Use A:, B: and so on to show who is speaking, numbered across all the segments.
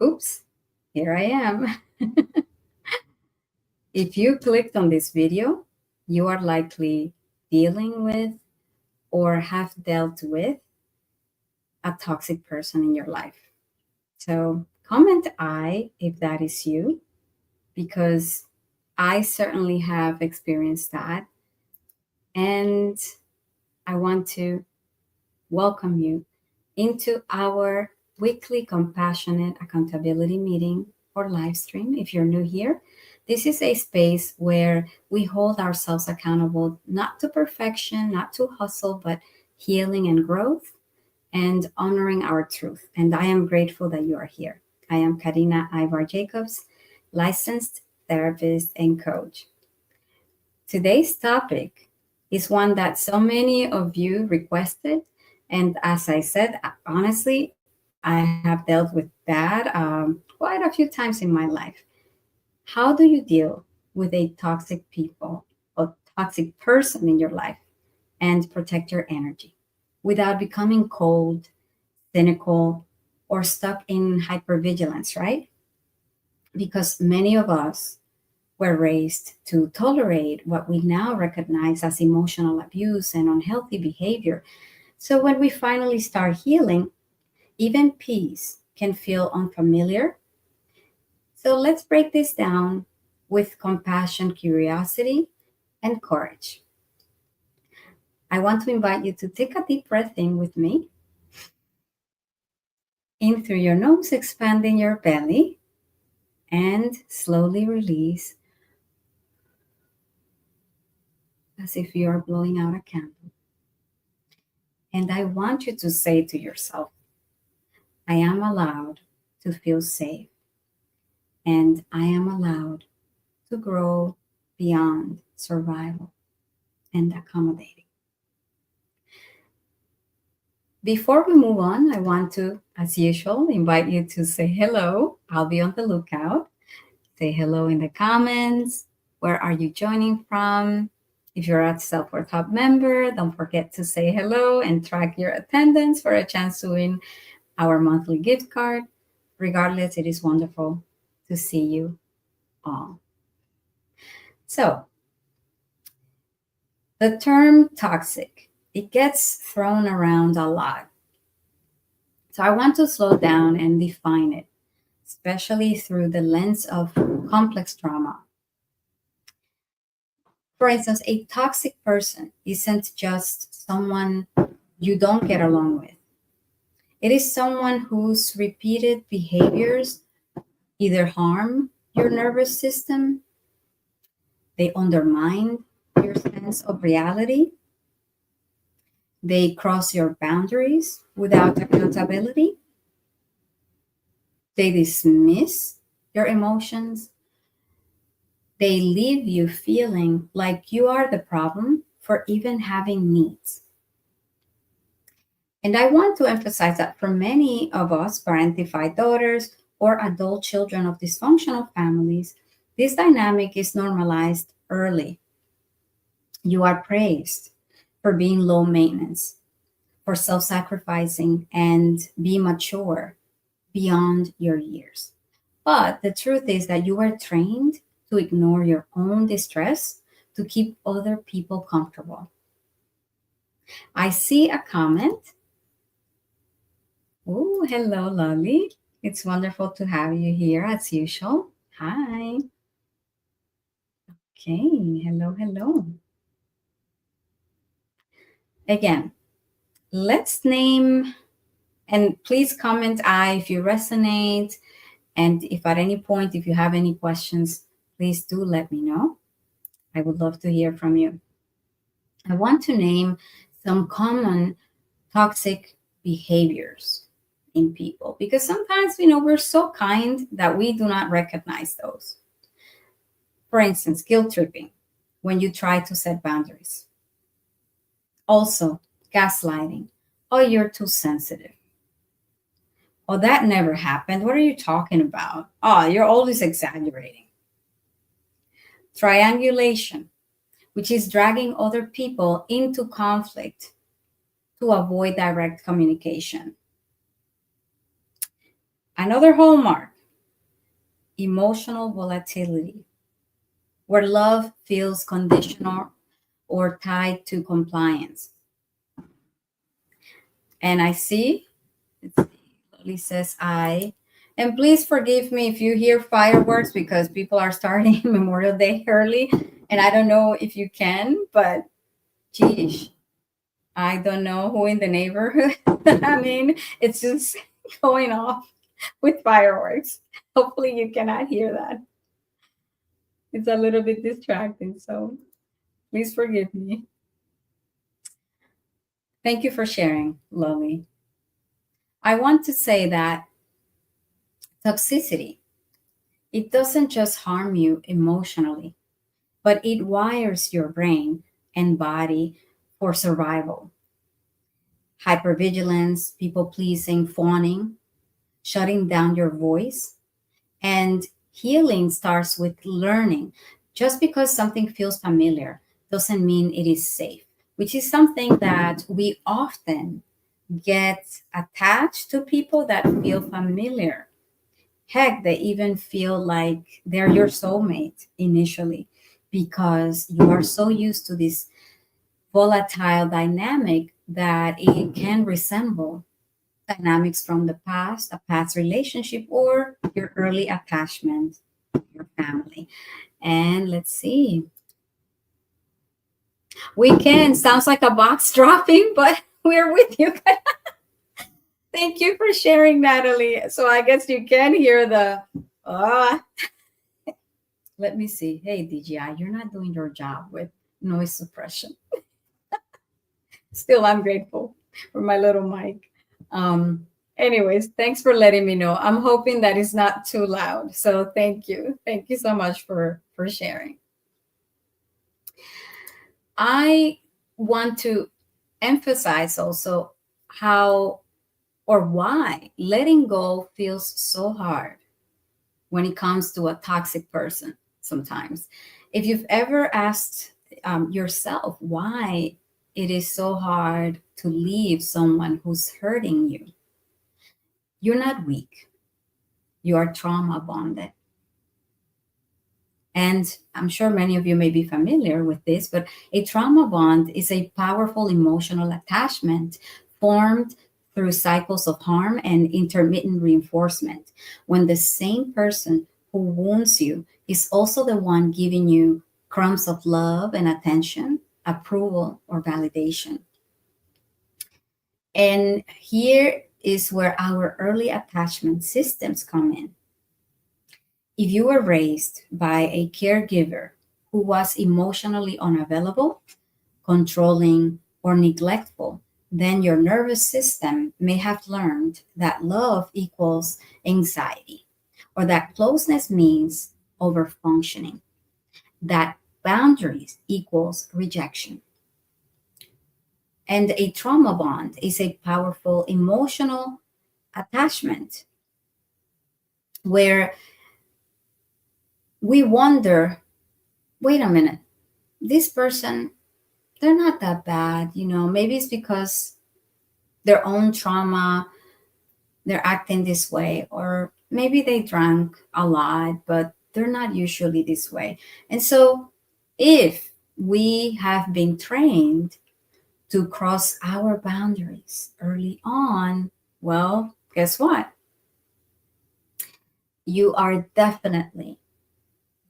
A: Oops, here I am. If you clicked on this video, you are likely dealing with or have dealt with a toxic person in your life. So comment I if that is you, because I certainly have experienced that. And I want to welcome you into our weekly compassionate accountability meeting or live stream. If you're new here, this is a space where we hold ourselves accountable, not to perfection, not to hustle, but healing and growth and honoring our truth. And I am grateful that you are here. I am Karina Ivar Jacobs, licensed therapist and coach. Today's topic is one that so many of you requested. And as I said, honestly, I have dealt with that quite a few times in my life. How do you deal with a toxic people or toxic person in your life and protect your energy without becoming cold, cynical, or stuck in hypervigilance, right? Because many of us were raised to tolerate what we now recognize as emotional abuse and unhealthy behavior. So when we finally start healing, even peace can feel unfamiliar. So let's break this down with compassion, curiosity, and courage. I want to invite you to take a deep breath in with me. In through your nose, expanding your belly, and slowly release as if you are blowing out a candle. And I want you to say to yourself, I am allowed to feel safe, and I am allowed to grow beyond survival and accommodating. Before we move on, I want to, as usual, invite you to say hello. I'll be on the lookout. Say hello in the comments. Where are you joining from? If you're a Self Worth Hub member, don't forget to say hello and track your attendance for a chance to win our monthly gift card. Regardless, it is wonderful to see you all. So, the term toxic, it gets thrown around a lot. So I want to slow down and define it, especially through the lens of complex trauma. For instance, a toxic person isn't just someone you don't get along with. It is someone whose repeated behaviors either harm your nervous system, they undermine your sense of reality, they cross your boundaries without accountability, they dismiss your emotions, they leave you feeling like you are the problem for even having needs. And I want to emphasize that for many of us, parentified daughters or adult children of dysfunctional families, this dynamic is normalized early. You are praised for being low maintenance, for self sacrificing, and be mature beyond your years. But the truth is that you are trained to ignore your own distress to keep other people comfortable. I see a comment. Oh, hello, Lolly. It's wonderful to have you here as usual. Hi. Okay, hello, hello. Again, let's name and please comment I if you resonate. And if at any point, if you have any questions, please do let me know. I would love to hear from you. I want to name some common toxic behaviors in people because sometimes, we're so kind that we do not recognize those. For instance, guilt tripping when you try to set boundaries. Also, gaslighting. Oh, you're too sensitive. Oh, that never happened. What are you talking about? Oh, you're always exaggerating. Triangulation, which is dragging other people into conflict to avoid direct communication. Another hallmark, emotional volatility, where love feels conditional or tied to compliance. And I see, Lily says, and please forgive me if you hear fireworks because people are starting Memorial Day early. And I don't know if you can, but geez, I don't know who in the neighborhood. I mean, it's just going off with fireworks. Hopefully, you cannot hear that. It's a little bit distracting. So please forgive me. Thank you for sharing, Lily. I want to say that toxicity, it doesn't just harm you emotionally, but it wires your brain and body for survival. Hypervigilance, people pleasing, fawning, shutting down your voice. And healing starts with learning. Just because something feels familiar doesn't mean it is safe, which is something that we often get attached to people that feel familiar. Heck, they even feel like they're your soulmate initially because you are so used to this volatile dynamic that it can resemble dynamics from the past, a past relationship, or your early attachment, your family. And let's see. We can. Sounds like a box dropping, but we're with you. Thank you for sharing, Natalie. So I guess you can hear the ah. Let me see. Hey, DJI, you're not doing your job with noise suppression. Still, I'm grateful for my little mic. Anyways, thanks for letting me know. I'm hoping that it's not too loud. So thank you. Thank you so much for sharing. I want to emphasize also how or why letting go feels so hard when it comes to a toxic person sometimes. If you've ever asked yourself why it is so hard to leave someone who's hurting you, you're not weak, you are trauma bonded. And I'm sure many of you may be familiar with this, but a trauma bond is a powerful emotional attachment formed through cycles of harm and intermittent reinforcement. When the same person who wounds you is also the one giving you crumbs of love and attention, approval, or validation. And here is where our early attachment systems come in. If you were raised by a caregiver who was emotionally unavailable, controlling, or neglectful, then your nervous system may have learned that love equals anxiety, or that closeness means overfunctioning, that boundaries equals rejection. And a trauma bond is a powerful emotional attachment where we wonder, wait a minute, this person, they're not that bad. Maybe it's because their own trauma, they're acting this way, or maybe they drank a lot, but they're not usually this way. And so if we have been trained to cross our boundaries early on, well, guess what? You are definitely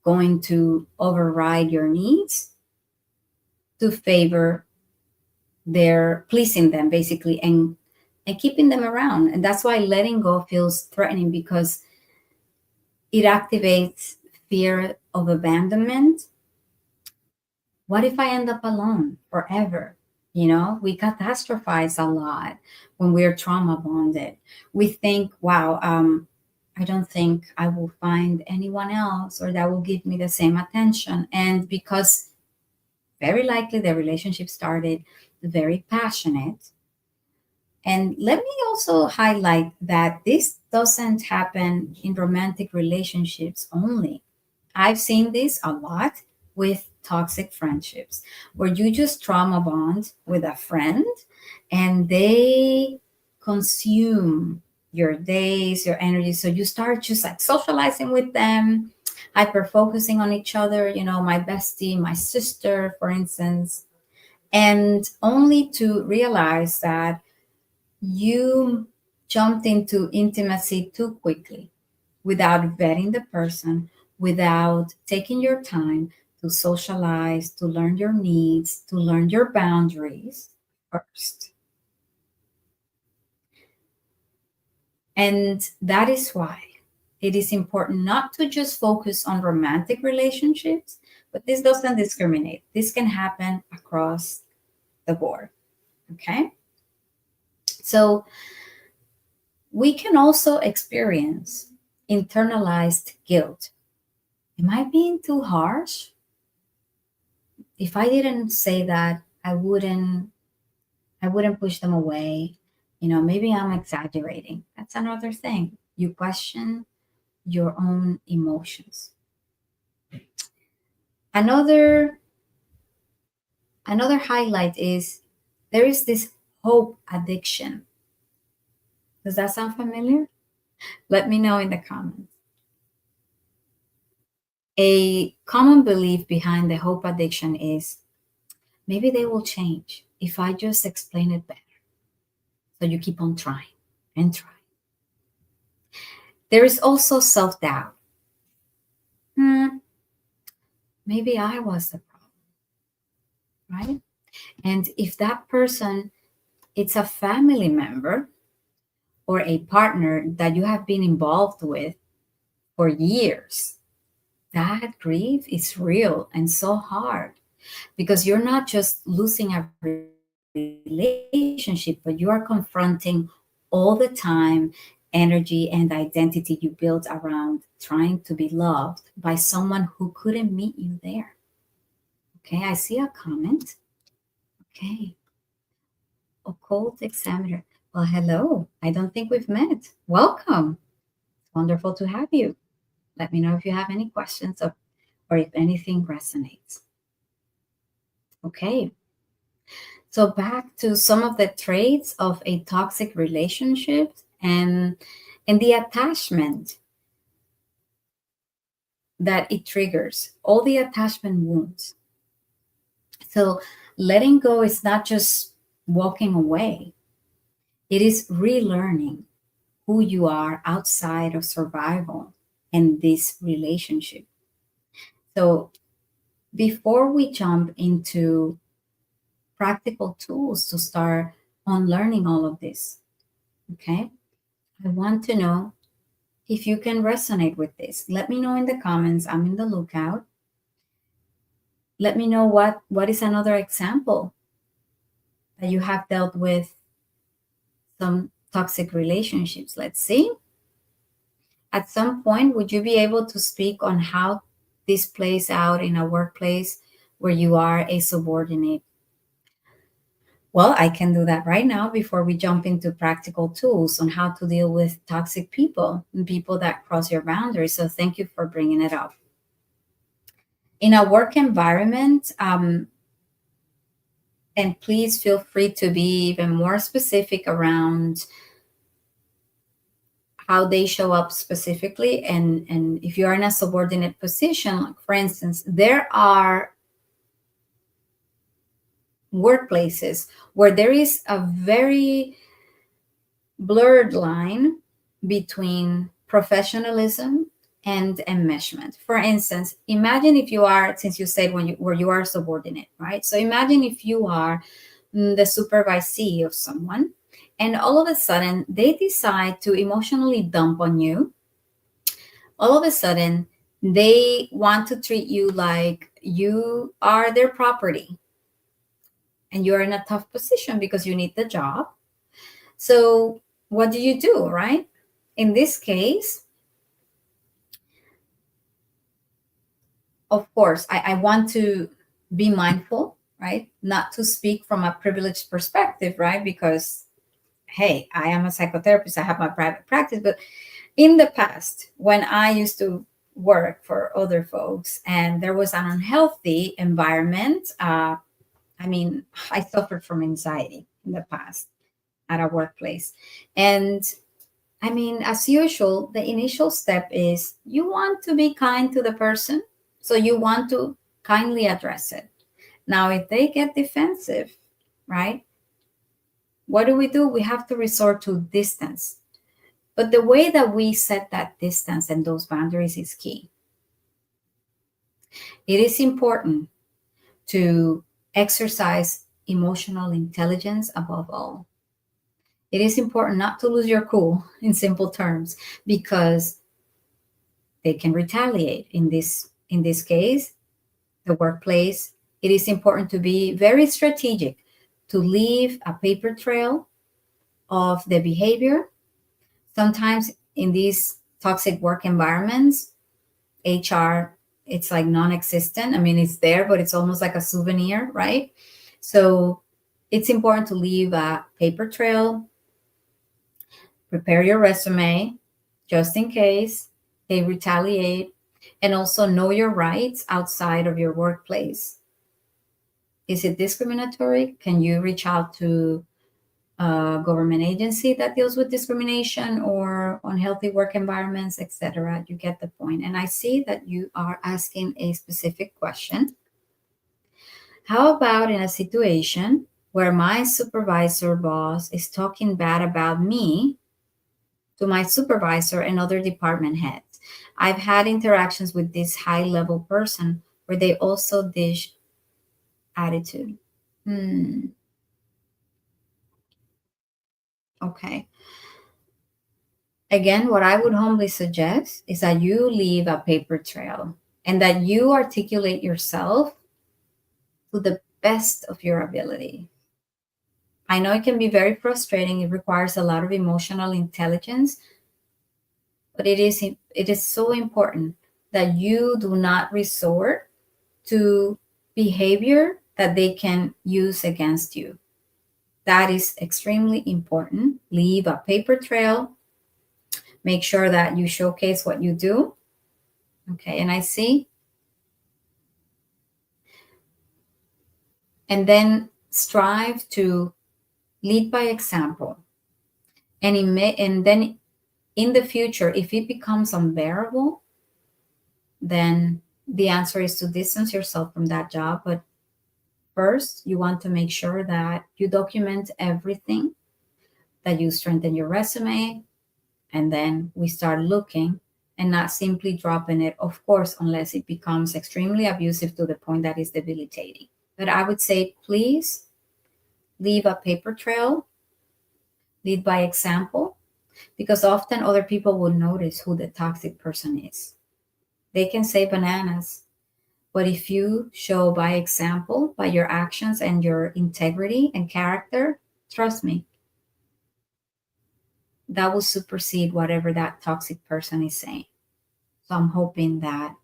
A: going to override your needs to favor their pleasing them, basically, and keeping them around. And that's why letting go feels threatening, because it activates fear of abandonment. What if I end up alone forever? We catastrophize a lot when we're trauma bonded. We think, wow, I don't think I will find anyone else or that will give me the same attention. And because very likely the relationship started very passionate. And let me also highlight that this doesn't happen in romantic relationships only. I've seen this a lot with toxic friendships, where you just trauma bond with a friend and they consume your days, your energy. So you start just like socializing with them, hyper focusing on each other, my bestie, my sister, for instance, and only to realize that you jumped into intimacy too quickly without vetting the person, without taking your time to socialize, to learn your needs, to learn your boundaries first. And that is why it is important not to just focus on romantic relationships, but this doesn't discriminate. This can happen across the board. Okay. So we can also experience internalized guilt. Am I being too harsh? If I didn't say that, I wouldn't push them away. Maybe I'm exaggerating. That's another thing. You question your own emotions. Another another highlight is there is this hope addiction. Does that sound familiar? Let me know in the comments. A common belief behind the hope addiction is maybe they will change if I just explain it better. So you keep on trying and trying. There is also self doubt. Maybe I was the problem, right? And if that person, it's a family member or a partner that you have been involved with for years, that grief is real and so hard because you're not just losing a relationship, but you are confronting all the time energy and identity you built around trying to be loved by someone who couldn't meet you there. Okay, I see a comment. Okay. Occult examiner. Well, hello. I don't think we've met. Welcome. Wonderful to have you. Let me know if you have any questions or if anything resonates. Okay. So back to some of the traits of a toxic relationship and the attachment that it triggers, all the attachment wounds. So letting go is not just walking away. It is relearning who you are outside of survival and this relationship. So before we jump into practical tools to start unlearning all of this, okay, I want to know if you can resonate with this. Let me know in the comments. I'm in the lookout. Let me know what is another example that you have dealt with some toxic relationships. Let's see. At some point, would you be able to speak on how this plays out in a workplace where you are a subordinate? Well, I can do that right now before we jump into practical tools on how to deal with toxic people and people that cross your boundaries. So thank you for bringing it up. In a work environment, and please feel free to be even more specific around how they show up specifically. And if you are in a subordinate position, like for instance, there are workplaces where there is a very blurred line between professionalism and enmeshment. For instance, imagine if you are, since you said where you are subordinate, right? So imagine if you are the supervisee of someone, and all of a sudden they decide to emotionally dump on you. All of a sudden, they want to treat you like you are their property and you're in a tough position because you need the job. So, what do you do, right? In this case, of course, I want to be mindful, right? Not to speak from a privileged perspective, right? Because, hey, I am a psychotherapist, I have my private practice. But in the past, when I used to work for other folks and there was an unhealthy environment, I suffered from anxiety in the past at a workplace. And I mean, as usual, the initial step is you want to be kind to the person. So you want to kindly address it. Now, if they get defensive, right? What do? We have to resort to distance. But the way that we set that distance and those boundaries is key. It is important to exercise emotional intelligence above all. It is important not to lose your cool in simple terms because they can retaliate. In this case, the workplace, it is important to be very strategic, to leave a paper trail of the behavior. Sometimes in these toxic work environments, HR, it's like non-existent. I mean, it's there, but it's almost like a souvenir, right? So it's important to leave a paper trail, prepare your resume just in case they retaliate, and also know your rights outside of your workplace. Is it discriminatory? Can you reach out to a government agency that deals with discrimination or unhealthy work environments, etc.? You get the point. And I see that you are asking a specific question. How about in a situation where my supervisor boss is talking bad about me to my supervisor and other department heads? I've had interactions with this high level person where they also dish attitude. Okay. Again, what I would humbly suggest is that you leave a paper trail and that you articulate yourself to the best of your ability. I know it can be very frustrating. It requires a lot of emotional intelligence, but it is so important that you do not resort to behavior that they can use against you. That is extremely important. Leave a paper trail. Make sure that you showcase what you do. Okay, and I see. And then strive to lead by example. And then in the future, if it becomes unbearable, then the answer is to distance yourself from that job. But first, you want to make sure that you document everything, that you strengthen your resume, and then we start looking and not simply dropping it, of course, unless it becomes extremely abusive to the point that is debilitating. But I would say, please leave a paper trail, lead by example, because often other people will notice who the toxic person is. They can say bananas, but if you show by example, by your actions and your integrity and character, trust me, that will supersede whatever that toxic person is saying. So I'm hoping that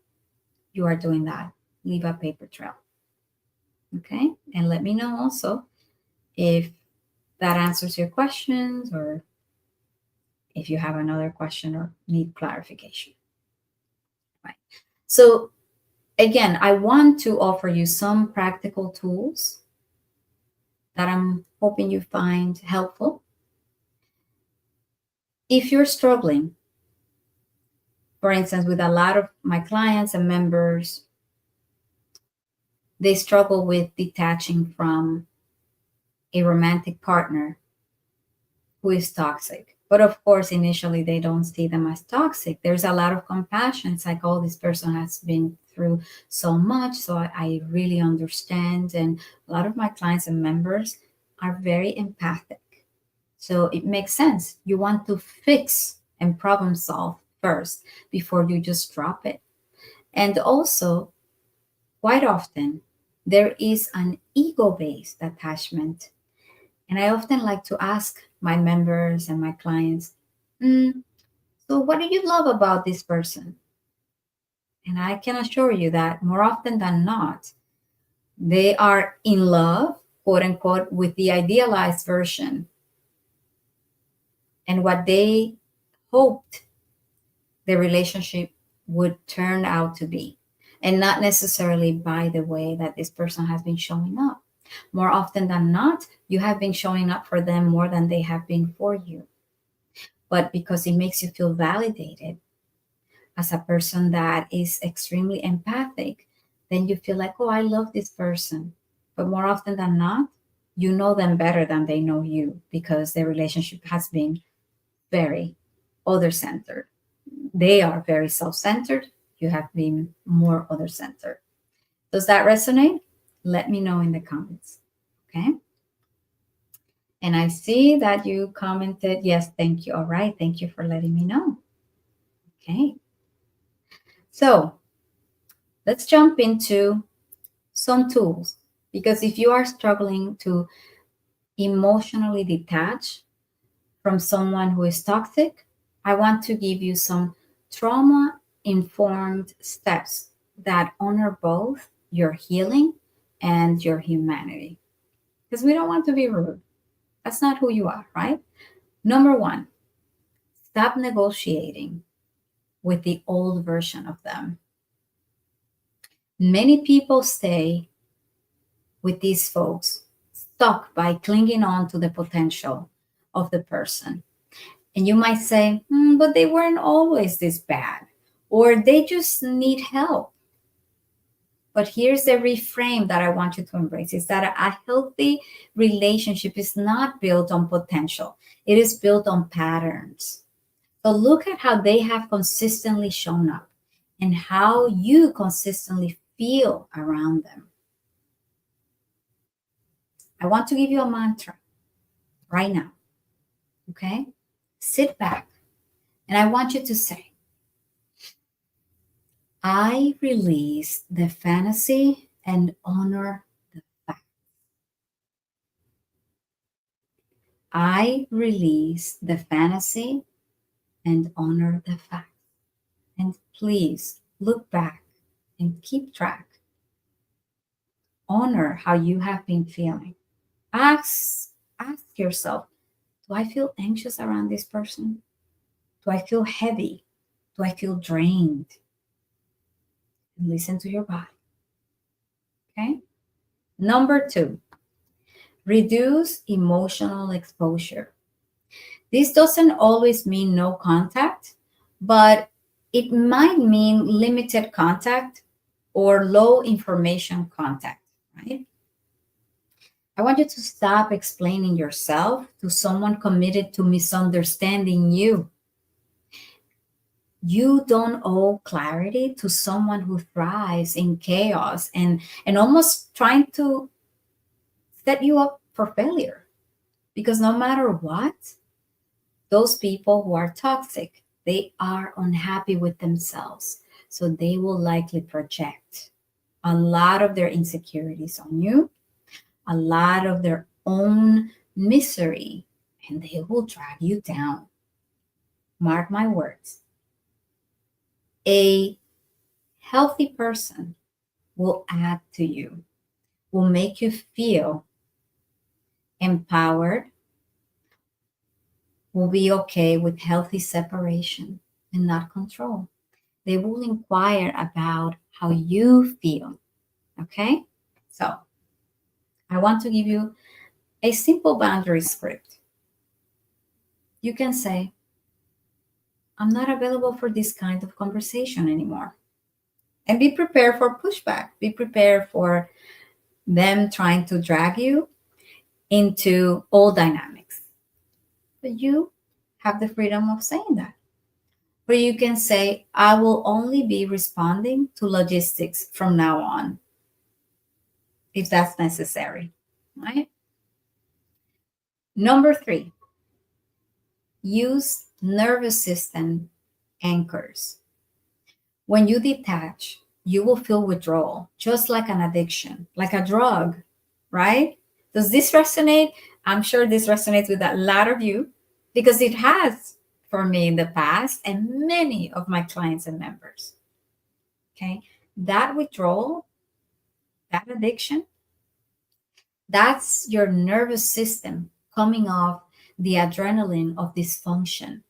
A: you are doing that. Leave a paper trail. Okay. And let me know also if that answers your questions or if you have another question or need clarification. Right. So again, I want to offer you some practical tools that I'm hoping you find helpful. If you're struggling, for instance, with a lot of my clients and members, they struggle with detaching from a romantic partner who is toxic. But of course, initially they don't see them as toxic. There's a lot of compassion. It's like, oh, this person has been through so much. So I really understand. And a lot of my clients and members are very empathic. So it makes sense. You want to fix and problem solve first before you just drop it. And also, quite often, there is an ego based attachment. And I often like to ask my members and my clients, so what do you love about this person? And I can assure you that more often than not, they are in love, quote unquote, with the idealized version and what they hoped the relationship would turn out to be, and not necessarily by the way that this person has been showing up. More often than not, you have been showing up for them more than they have been for you. but because it makes you feel validated as a person that is extremely empathic, then you feel like, oh, I love this person. But more often than not, you know them better than they know you because the relationship has been very other centered. They are very self centered. You have been more other centered. Does that resonate? Let me know in the comments. Okay. And I see that you commented, yes, thank you. All right. Thank you for letting me know. Okay. So let's jump into some tools, because if you are struggling to emotionally detach from someone who is toxic, I want to give you some trauma informed steps that honor both your healing and your humanity. Because we don't want to be rude. That's not who you are, right? Number one, stop negotiating with the old version of them. Many people stay with these folks stuck by clinging on to the potential of the person. And you might say, but they weren't always this bad, or they just need help. But here's the reframe that I want you to embrace is that a healthy relationship is not built on potential, it is built on patterns. So look at how they have consistently shown up and how you consistently feel around them. I want to give you a mantra right now. Okay? Sit back and I want you to say, I release the fantasy and honor the fact. I release the fantasy and honor the fact. And please look back and keep track. Honor how you have been feeling. Ask yourself, do I feel anxious around this person? Do I feel heavy? Do I feel drained? And listen to your body. Okay? Number two, reduce emotional exposure. This doesn't always mean no contact, but it might mean limited contact or low information contact, right? I want you to stop explaining yourself to someone committed to misunderstanding you. You don't owe clarity to someone who thrives in chaos and almost trying to set you up for failure. Because no matter what, those people who are toxic, they are unhappy with themselves. So they will likely project a lot of their insecurities on you, a lot of their own misery, and they will drag you down. Mark my words. A healthy person will add to you, will make you feel empowered, will be okay with healthy separation and not control. They will inquire about how you feel. Okay? So I want to give you a simple boundary script. You can say, I'm not available for this kind of conversation anymore. And be prepared for pushback. Be prepared for them trying to drag you into old dynamics. But you have the freedom of saying that. Or you can say, I will only be responding to logistics from now on, if that's necessary. Right? Number three, use nervous system anchors. When you detach, you will feel withdrawal, just like an addiction, like a drug, right? Does this resonate? I'm sure this resonates with a lot of you because it has for me in the past and many of my clients and members. Okay. That withdrawal, that addiction, that's your nervous system coming off the adrenaline of dysfunction.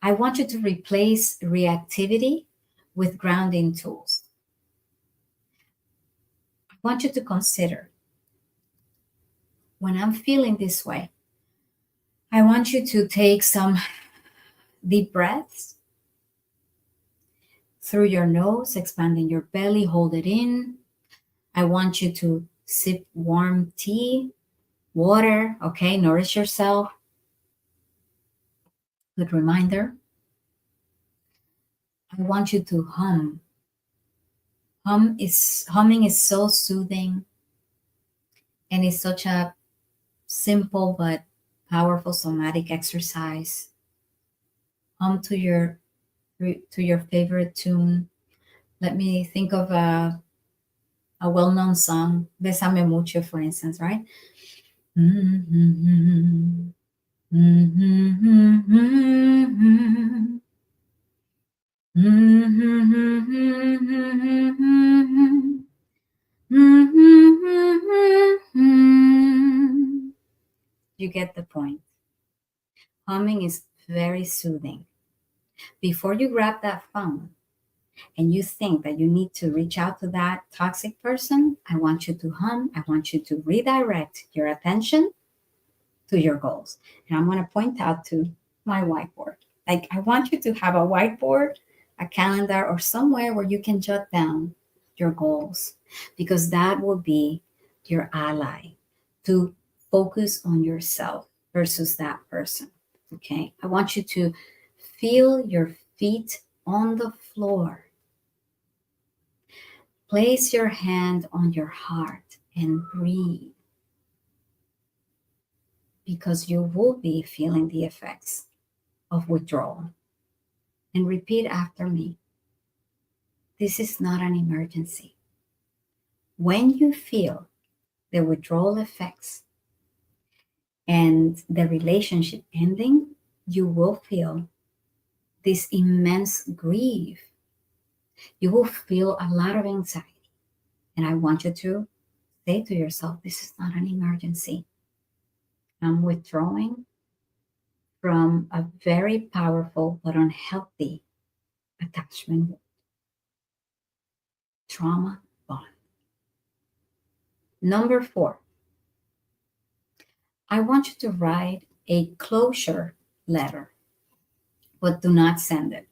A: I want you to replace reactivity with grounding tools. I want you to consider, when I'm feeling this way, I want you to take some deep breaths through your nose, expanding your belly, hold it in. I want you to sip warm tea, water, okay? Nourish yourself. Good reminder. I want you to hum. Humming is so soothing and it's such a simple but powerful somatic exercise. Hum to your favorite tune. Let me think of a well-known song, Besame Mucho, for instance, right? Mm-hmm. Mm-hmm. Mm-hmm. You get the point. Humming is very soothing. Before you grab that phone and you think that you need to reach out to that toxic person, I want you to hum. I want you to redirect your attention to your goals. And I'm going to point out to my whiteboard. Like, I want you to have a whiteboard, a calendar, or somewhere where you can jot down your goals, because that will be your ally to focus on yourself versus that person. Okay. I want you to feel your feet on the floor. Place your hand on your heart and breathe, because you will be feeling the effects of withdrawal. And repeat after me. This is not an emergency. When you feel the withdrawal effects and the relationship ending, you will feel this immense grief. You will feel a lot of anxiety. And I want you to say to yourself, this is not an emergency. I'm withdrawing from a very powerful but unhealthy attachment trauma bond. Number 4, I want you to write a closure letter, but do not send it.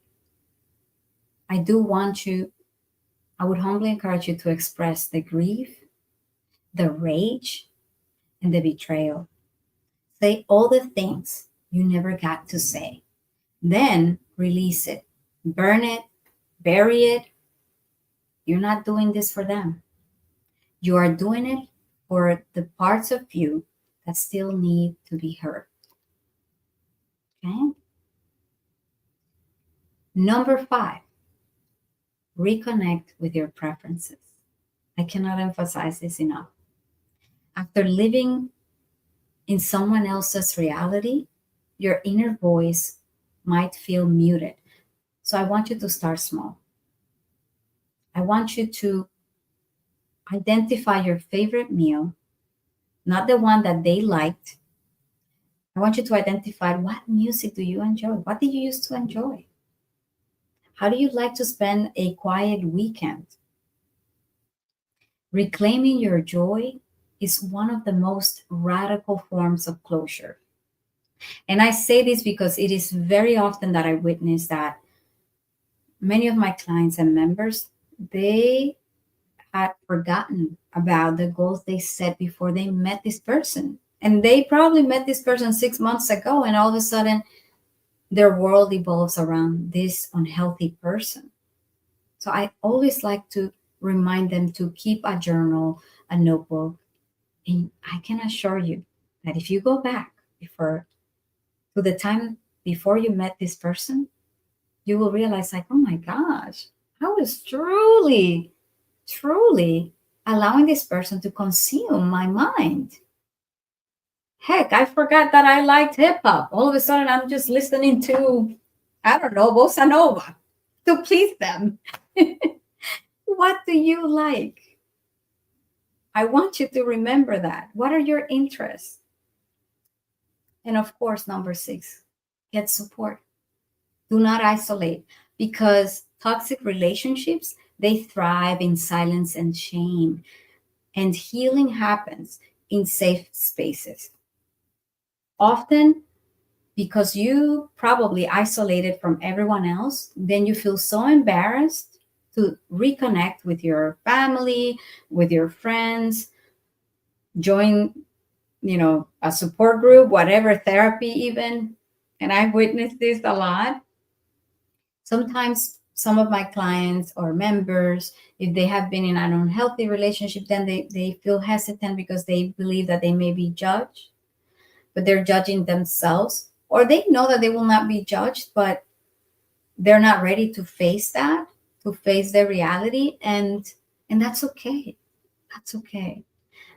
A: I would humbly encourage you to express the grief, the rage, and the betrayal. Say all the things you never got to say. Then release it. Burn it, bury it. You're not doing this for them. You are doing it for the parts of you that still need to be heard. Okay? Number 5, reconnect with your preferences. I cannot emphasize this enough. After living in someone else's reality, your inner voice might feel muted. So I want you to start small. I want you to identify your favorite meal, not the one that they liked. I want you to identify, what music do you enjoy? What did you used to enjoy? How do you like to spend a quiet weekend? Reclaiming your joy is one of the most radical forms of closure. And I say this because it is very often that I witness that many of my clients and members, they had forgotten about the goals they set before they met this person. And they probably met this person 6 months ago, and all of a sudden their world evolves around this unhealthy person. So I always like to remind them to keep a journal, a notebook. And I can assure you that if you go back before to the time before you met this person, you will realize, like, oh my gosh, I was truly allowing this person to consume my mind. Heck, I forgot that I liked hip hop. All of a sudden, I'm just listening to, I don't know, bossa nova to please them. What do you like? I want you to remember that. What are your interests? And of course, number 6, get support. Do not isolate, because toxic relationships, they thrive in silence and shame, and healing happens in safe spaces. Often because you probably isolated from everyone else, then you feel so embarrassed to reconnect with your family, with your friends, join, a support group, whatever, therapy even. And I've witnessed this a lot. Sometimes some of my clients or members, if they have been in an unhealthy relationship, then they feel hesitant because they believe that they may be judged, but they're judging themselves, or they know that they will not be judged, but they're not ready to face that, to face the reality. And that's okay. That's okay.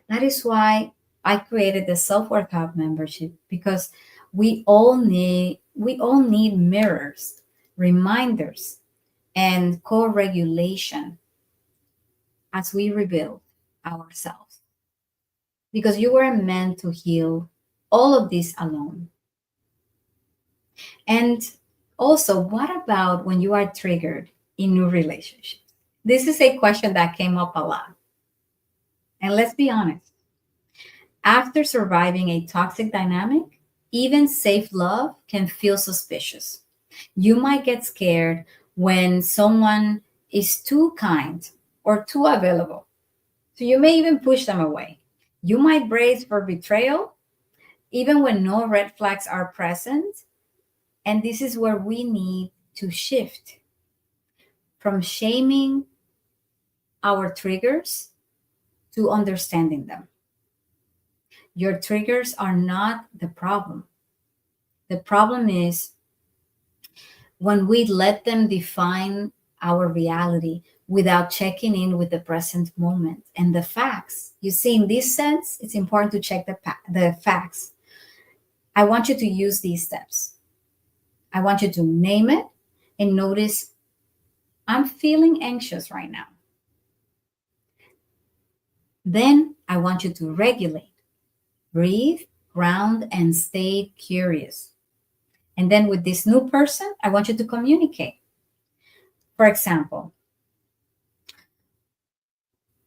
A: That is why I created the Self-Worth Hub membership, because we all need mirrors, reminders, and co-regulation as we rebuild ourselves. Because you were meant to heal all of this alone. And also, what about when you are triggered in new relationships? This is a question that came up a lot. And let's be honest, after surviving a toxic dynamic, even safe love can feel suspicious. You might get scared when someone is too kind or too available. So you may even push them away. You might brace for betrayal, even when no red flags are present. And this is where we need to shift from shaming our triggers to understanding them. Your triggers are not the problem. The problem is when we let them define our reality without checking in with the present moment and the facts. You see, in this sense, it's important to check the facts. I want you to use these steps. I want you to name it and notice, I'm feeling anxious right now. Then I want you to regulate, breathe, ground, and stay curious. And then with this new person, I want you to communicate. For example,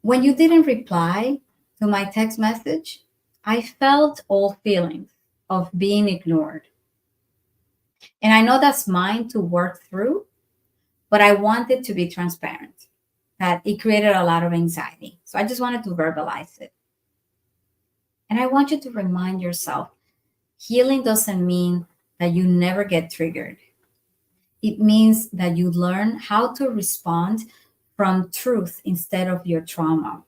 A: when you didn't reply to my text message, I felt all feelings of being ignored. And I know that's mine to work through, but I wanted to be transparent, that it created a lot of anxiety. So I just wanted to verbalize it. And I want you to remind yourself, healing doesn't mean that you never get triggered. It means that you learn how to respond from truth instead of your trauma.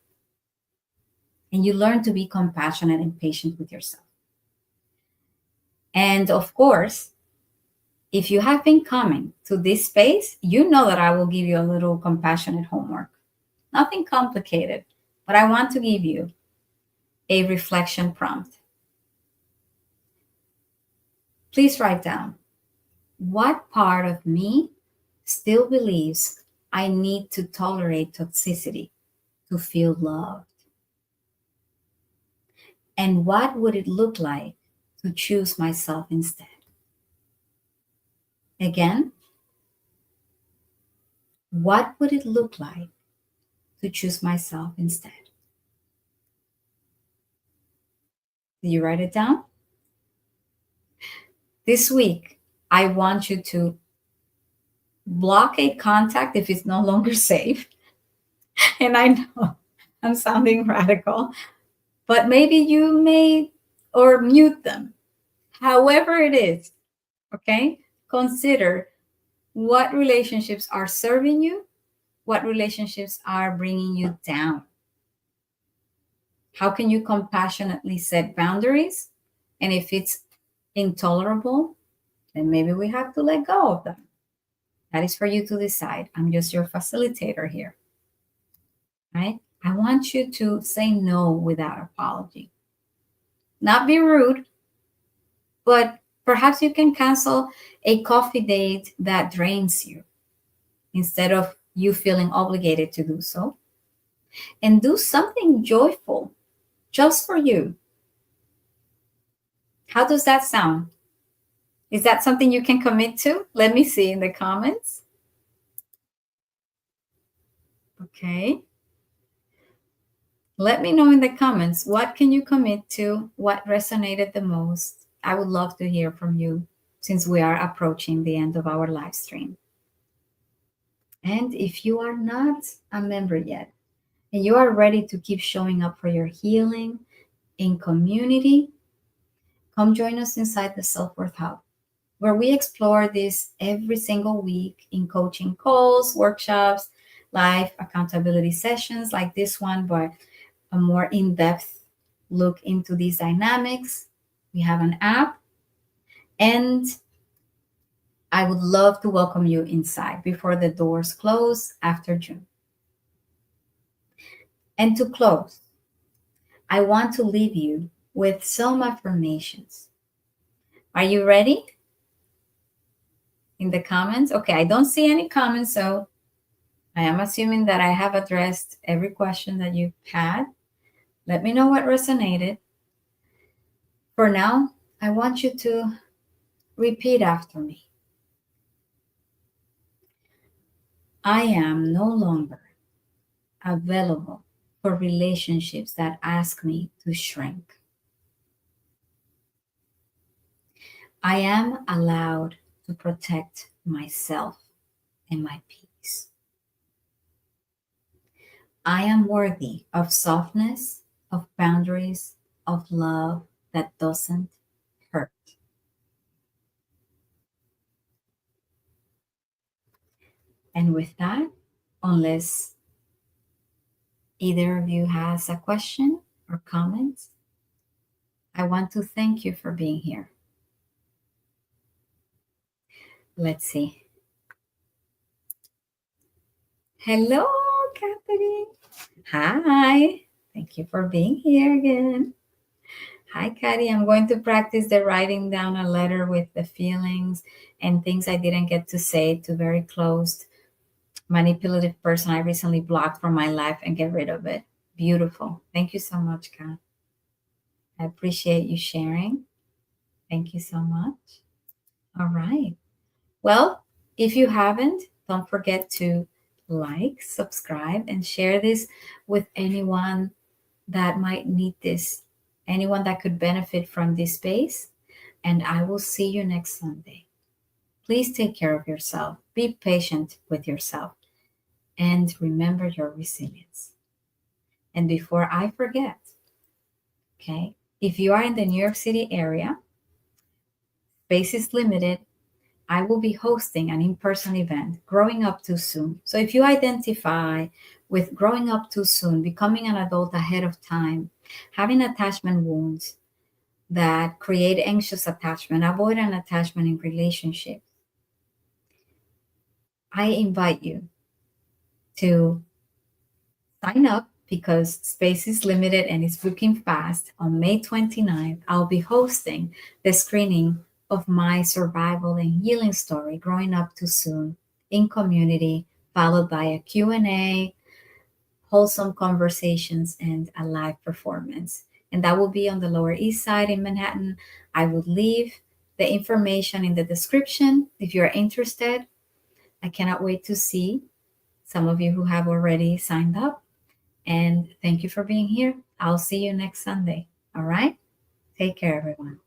A: And you learn to be compassionate and patient with yourself. And of course, if you have been coming to this space, you know that I will give you a little compassionate homework. Nothing complicated, but I want to give you a reflection prompt. Please write down, what part of me still believes I need to tolerate toxicity to feel loved? And what would it look like to choose myself instead? Again, what would it look like to choose myself instead? Did you write it down? This week, I want you to block a contact if it's no longer safe. And I know I'm sounding radical, but maybe you may, or mute them. However it is, okay? Consider what relationships are serving you, what relationships are bringing you down. How can you compassionately set boundaries? And if it's intolerable, then maybe we have to let go of them. That is for you to decide. I'm just your facilitator here, right? I want you to say no without apology. Not be rude, but perhaps you can cancel a coffee date that drains you instead of you feeling obligated to do so. And do something joyful just for you. How does that sound? Is that something you can commit to? Let me see in the comments. Okay. Let me know in the comments, what can you commit to? What resonated the most? I would love to hear from you. since we are approaching the end of our live stream. And if you are not a member yet, and you are ready to keep showing up for your healing in community, come join us inside the Self-Worth Hub, where we explore this every single week in coaching calls, workshops, live accountability sessions like this one, but a more in-depth look into these dynamics. We have an app, and I would love to welcome you inside before the doors close after June. And to close, I want to leave you with some affirmations. Are you ready? In the comments? Okay, I don't see any comments, so I am assuming that I have addressed every question that you've had. Let me know what resonated. For now, I want you to repeat after me. I am no longer available for relationships that ask me to shrink. I am allowed to protect myself and my peace. I am worthy of softness, of boundaries, of love that doesn't hurt. And with that, unless either of you has a question or comment, I want to thank you for being here. Let's see. Hello, Catherine. Hi. Thank you for being here again. Hi, Cathy. I'm going to practice the writing down a letter with the feelings and things I didn't get to say to very close manipulative person I recently blocked from my life and get rid of it. Beautiful. Thank you so much, Kat. I appreciate you sharing. Thank you so much. All right. Well, if you haven't, don't forget to like, subscribe, and share this with anyone that might need this, anyone that could benefit from this space. And I will see you next Sunday. Please take care of yourself. Be patient with yourself. And remember your resilience. And before I forget, okay, if you are in the New York City area, space is limited. I will be hosting an in-person event, Growing Up Too Soon. So if you identify with growing up too soon, becoming an adult ahead of time, having attachment wounds that create anxious attachment, avoidant attachment in relationships, I invite you to sign up because space is limited and it's booking fast. On May 29th, I'll be hosting the screening of my survival and healing story, Growing Up Too Soon, in community, followed by a Q&A, wholesome conversations, and a live performance. And that will be on the Lower East Side in Manhattan. I would leave the information in the description if you're interested. I cannot wait to see some of you who have already signed up. And thank you for being here. I'll see you next Sunday. All right? Take care, everyone.